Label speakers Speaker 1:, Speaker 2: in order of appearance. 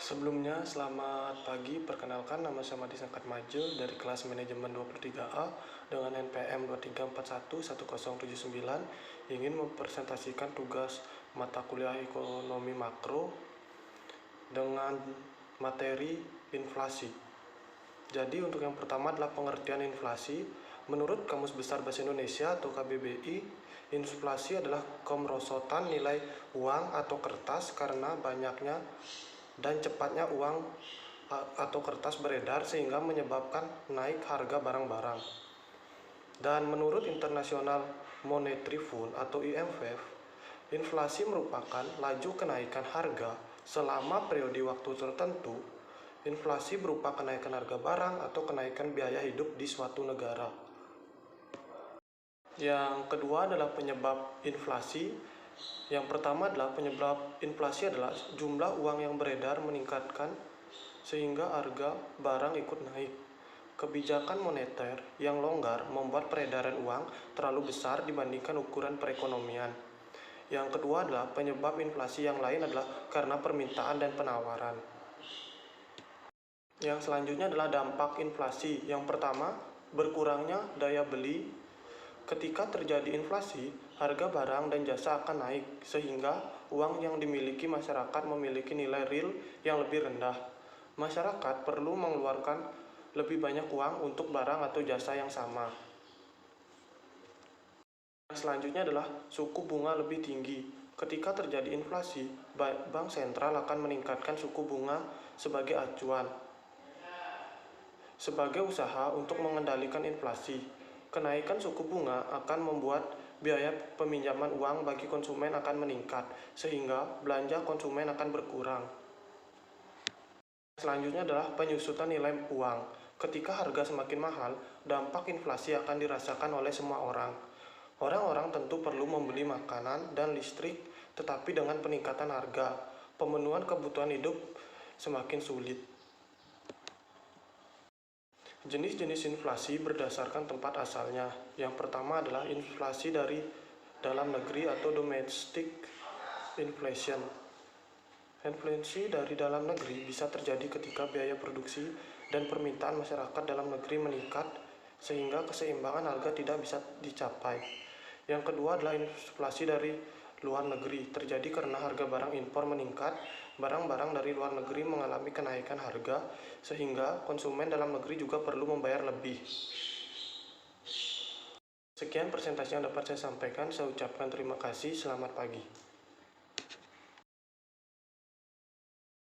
Speaker 1: Sebelumnya, selamat pagi. Perkenalkan, nama saya Madi Sangkat Maje dari kelas manajemen 23A dengan NPM 23411079 ingin mempresentasikan tugas mata kuliah ekonomi makro dengan materi inflasi. Jadi untuk yang pertama adalah pengertian inflasi. Menurut Kamus Besar Bahasa Indonesia atau KBBI, inflasi adalah kemerosotan nilai uang atau kertas karena banyaknya dan cepatnya uang atau kertas beredar sehingga menyebabkan naik harga barang-barang. Dan menurut International Monetary Fund atau IMF, inflasi merupakan laju kenaikan harga selama periode waktu tertentu. Inflasi berupa kenaikan harga barang atau kenaikan biaya hidup di suatu negara. Yang kedua adalah penyebab inflasi. Yang pertama adalah penyebab inflasi adalah jumlah uang yang beredar meningkatkan sehingga harga barang ikut naik. Kebijakan moneter yang longgar membuat peredaran uang terlalu besar dibandingkan ukuran perekonomian. Yang kedua adalah penyebab inflasi yang lain adalah karena permintaan dan penawaran. Yang selanjutnya adalah dampak inflasi. Yang pertama, berkurangnya daya beli. Ketika terjadi inflasi, harga barang dan jasa akan naik, sehingga uang yang dimiliki masyarakat memiliki nilai real yang lebih rendah. Masyarakat perlu mengeluarkan lebih banyak uang untuk barang atau jasa yang sama. Yang selanjutnya adalah suku bunga lebih tinggi. Ketika terjadi inflasi, bank sentral akan meningkatkan suku bunga sebagai acuan. Sebagai usaha untuk mengendalikan inflasi, kenaikan suku bunga akan membuat biaya peminjaman uang bagi konsumen akan meningkat, sehingga belanja konsumen akan berkurang. Selanjutnya adalah penyusutan nilai uang. Ketika harga semakin mahal, dampak inflasi akan dirasakan oleh semua orang. Orang-orang tentu perlu membeli makanan dan listrik, tetapi dengan peningkatan harga, pemenuhan kebutuhan hidup semakin sulit. Jenis-jenis inflasi berdasarkan tempat asalnya. Yang pertama adalah inflasi dari dalam negeri atau domestic inflation. Inflasi dari dalam negeri bisa terjadi ketika biaya produksi dan permintaan masyarakat dalam negeri meningkat sehingga keseimbangan harga tidak bisa dicapai. Yang kedua adalah inflasi dari luar negeri, terjadi karena harga barang impor meningkat, barang-barang dari luar negeri mengalami kenaikan harga, sehingga konsumen dalam negeri juga perlu membayar lebih. Sekian presentasi yang dapat saya sampaikan, saya ucapkan terima kasih, selamat pagi.